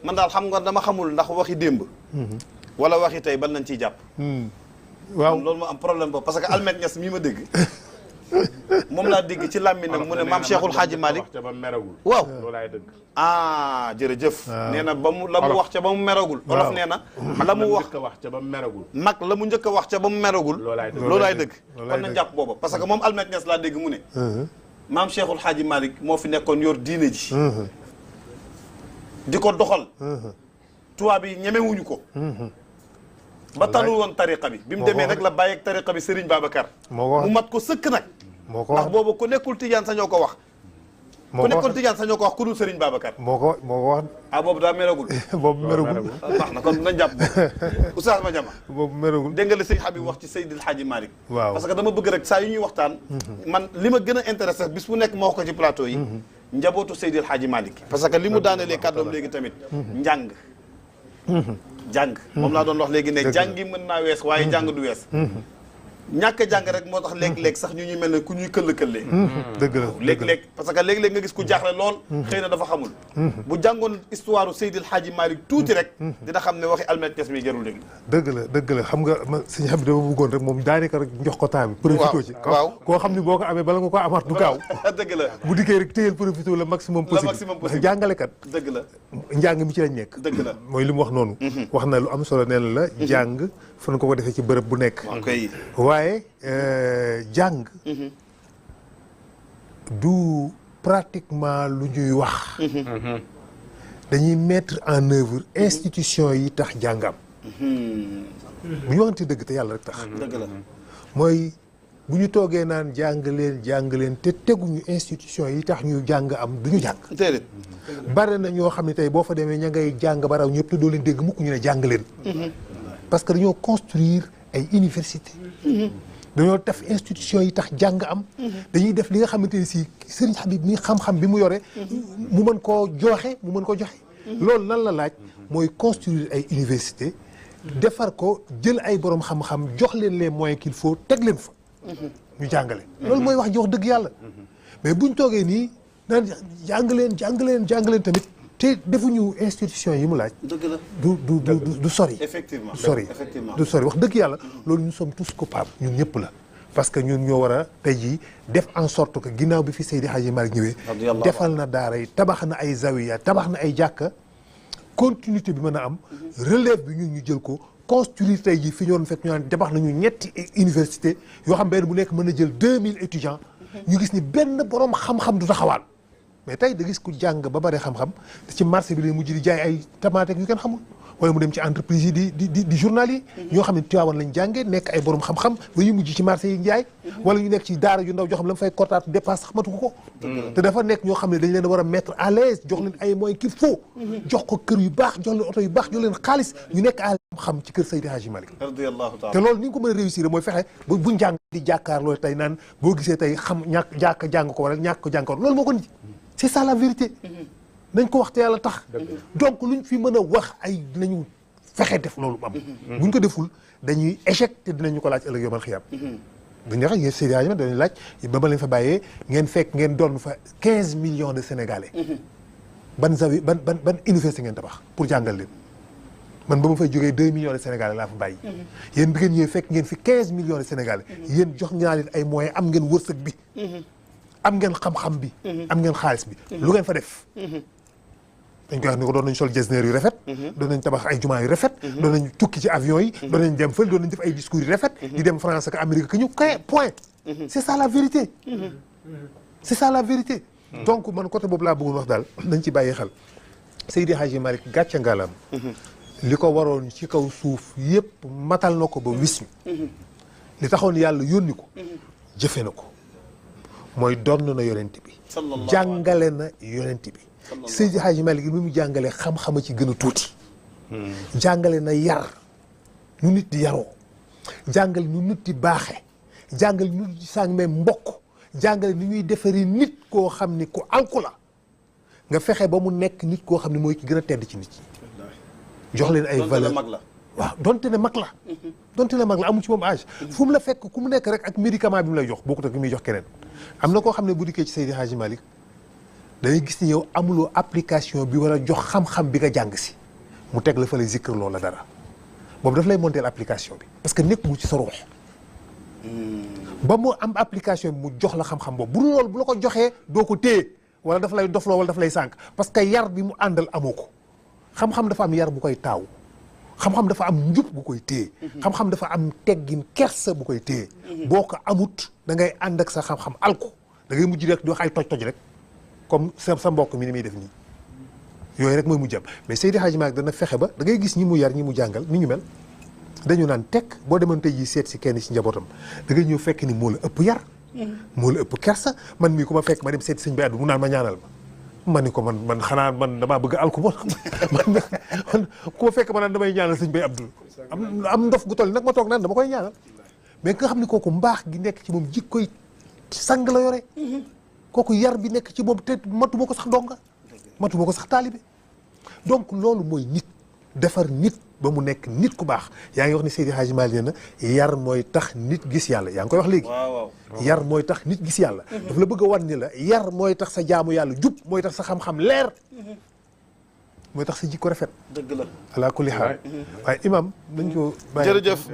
man daal xam nga dama xamul ndax waxi démb. wala waxi tey ban lañ ciy jàpp. waaw loolu moo am problème boobu parce que Almet Niass mii ma dégg moom laa dégg ci làmminam mu ne maam Cheikhul Hadji Malick waaw ah jërëjëf nee na ba mu la mu wax ca ba mu meragul olof nee na la mu wax ca ba mu meragul mag la mu njëkk a wax ca ba mu meragul loolaay dëgg kon na jàpp booba parce que moom Almet Niass laa dégg mu ne maam Cheikhul Hadji Malick moo fi nekkoon yor diine ji di ko doxal tubaab yi ñemewuñu ko ba talul woon tariqa bi mu demee nag la bàyyeeg tariqa bi Serigne Babacar mu mat ko sëkk nag ndax boobu ku nekkul tijaan sañoo ko wax ku nekkul tijaan sañoo ko wax ku dul Serigne Babacar moo ko wax ah boobu daa meragul boobu meragul baax na kon nañ jàpp boobu Oustaz Madiama boobu meragul dégg nga li sëñ Habib wax ci Seydil Hadji Malick waaw parce que dama bëgg rek saa yu ñuy waxtaan man li ma gën a intéressé bis bu nekk ma wax ko ci plateau yi njabootu Seydil Hadji Malick parce que li mu daanelee kàddoom léegi tamit njàng jàng moom laa doon wax léegi ne jàngi mën naa wees waaye jàng du wees ñàkk a jàng rek moo tax léeg-léeg sax ñu ñuy mel ne ku ñuy këll-këllee dëgg la léeg-léeg parce que léeg-léeg nga gis ku jaaxle lool xëy na dafa xamul bu jàngoon histoire Seydil Hadji Malick tuuti rek dina xam ne waxi Almet Niass mi jarul dégg dëgg la xam nga ma sëñ Habib dama bëggoon rek moom daanaka rek jox ko temps bi profité ci waaw koo xam ne boo ko amee bala nga ko amaat du gaaw dëgg la bu dikkee rek téyel profité le maximum possible ndax jàngalekat dëgg la njàng mi ci lañ nekk dëgg la mooy li mu wax noonu wax na lu am solo nee na la jàng fu na ko defee ci bërëb bu nekk waaye jàng du pratiquement lu ñuy wax dañuy mettre en œuvre institution yi tax jàngam bu ñu waxante dëgg te yàlla rek tax dëgg la mooy bu ñu toogee naan jàng leen te teguñu institution yi tax ñu jàng am du ñu jàng déedéet bare na ñoo xam ne tey boo fa demee ña ngay jàng ba raw ñëpp te doo leen dégg mukk ñu ne jàng leen parce que dañoo construire ay université dañoo def institution yi tax jàng am dañuy def li nga xamante ni si Serigne Habib mi xam-xam bi mu yore mu mën koo joxe loolu lan la laaj mooy construire ay université defar ko jël ay borom xam-xam jox leen les moyens qu'il faut teg leen fa ñu jàngale loolu mooy wax jox dëgg yàlla mais buñ toogee nii naan jàng leen tamit te defuñu institution yi mu laaj dëgg la du sori effectivement du sori wax dëgg yàlla loolu nous sommes tous coupables ñun ñëpp la parce que ñun ñoo war a tey jii def en sorte que ginnaaw bi fi Seydi Hadji Malick ñëwee defal na daara yi tabax na ay zawiya tabax na ay jàkka continuité bi mën a am relève bi ñun ñu jël ko construire tey jii fi ñu doon fekk ñu naan tabax nañu ñetti université yoo xam benn bu nekk mën a jël 2000 étudiants ñu gis ni benn borom xam-xam du taxawaan mais tey da gis ku jàng ba bari xam-xam te ci marché bi lay mujj di jaay ay tomate yu kenn xamul wala mu dem ci entreprise yi di journal yi ñoo xam ne Tivaouane lañ jàngee nekk ay borom xam-xam ba ñu mujj ci marché yi jaay wala ñu nekk ci daara yu ndaw joo xam ne la fay kortaatu dépense sax matu ko te dafa nekk ñoo xam ne dañ leen war a mettre à l'aise jox leen ay moyens qu'il faut jox ko kër yu baax jox leen oto yu baax jox leen xaalis ñu nekk à xam ci kër Seydi Hadji Malick te loolu ni nga ko mën a réussir mooy fexe ba buñ jàng di jàkkaarloo tey naan boo gisee tey xam ñàkk jàng ko wala ñàkk ko jàng ko loolu moo ko nit c'est ça la vérité nañ ko wax te yàlla tax donc luñ fi mën a wax ay dinañu fexe def loolu am buñ ko deful dañuy échec te dinañu ko laaj ëllëg yomal xiyaam buñ waxee yéen Seydi Hadji Malick dañuy laaj ba ma leen fa bàyyee ngeen fekk ngeen doon fa 15 millions de Sénégalais ban université ngeen tabax pour jàngal leen man ba ma fay jógee 2 millions de Sénégalais laa fa bàyyi yéen bi ngeen ñëwee fekk ngeen fi 15 millions de Sénégalais yéen jox naa leen ay moyens am ngeen wërsëg bi am ngeen xam-xam bi am ngeen xaalis bi lu ngeen fa def dañ koy wax ni ko doon nañ sol jesner yu rafet doon nañ tabax ay jumaa yu rafet doon nañ tukki ci avion yi doon nañ dem fël doon nañ def ay discours yu rafet di dem France ak Amérique que ñu kay point c'est ça la vérité c'est ça la vérité donc man côté boobu laa bëggoon wax daal nañ ci bàyyi xel Seydi Hadji Malick gàcce ngalam li ko waroon ci kaw suuf yépp matal na ko ba wis ñu li taxoon yàlla yónni ko jëfe na ko mooy donn na yonent bi jàngale na yonent bi Seydi Hadji Malick bi mu jàngale xam-xama ci gën a tuuti jàngale na yar nu nit di yaroo jàngale nu nit di baaxe jàngale nu nit di sàngmee mbokk jàngale ni ñuy defaree nit koo xam ni ku alku la nga fexe ba mu nekk nit koo xam ne mooy ki gën a tedd ci nit ñi jox leen ay valeur waaw donte ne mag la amul ci moom âge fu mu la fekk ku mu nekk rek ak médicament bi mu lay jox bokkut ak bi muy jox keneen am na koo xam ne bu dikkee ci Seydi Hadji Malick da ngay gis ni yow amuloo application bi war a jox xam-xam bi nga jàng si mu teg la fa lay zikr loola dara boobu daf lay monter application bi parce que nekkul ci sa ruux ba mu am application bi mu jox la xam-xam boobu bu loolu bu la ko joxee doo ko téye wala daf lay dofloo wala daf lay sànq parce que yar bi mu àndal amoo ko xam-xam dafa am yar bu koy taaw xam-xam dafa am njub bu koy téye xam-xam dafa am teggin kersa bu koy téye boo ko amut da ngay ànd ak sa xam-xam alko da ngay mujj rek di wax ay toj-toj rek comme sa mbokk mi ni muy def nii yooyu rek mooy mujj am mais Seydi Hadji Malick dana fexe ba da ngay gis ñi mu yar ñi mu jàngal ni ñu mel dañu naan tekk boo demoon tey jii seet si kenn si njabootam da ngay ñëw fekk ni moo la ëpp yar moo la ëpp kersa man mii ku ma fekk ma dem seet sëñ Bay Abdou mu naan ma ñaanal ma ni ko man xanaa man damaa bëgg alku man ku ma fekk ma naan damay ñaanal sëñ Bay Abdou am ndof gu toll nag ma toog naan dama koy ñaanal mais nga xam ni kooku mbaax gi nekk ci moom jikkoy sang la yore kooku yar bi nekk ci moom te matuma ko sax donga matuma ko sax taalibe donc loolu mooy nit defar nit ba mu nekk nit ku baax yaa ngi wax ni Seydi Hadji Malick na yar mooy tax nit gis yàlla yaa ngi koy wax léegi yar mooy tax nit gis yàlla dafa la bëgg a wan ni la yar mooy tax sa jaamu yàlla jub mooy tax sa xam-xam leer mooy tax sa jikko rafet dëgg la ala kulli xaal waaye imam nañ ko jërëjëf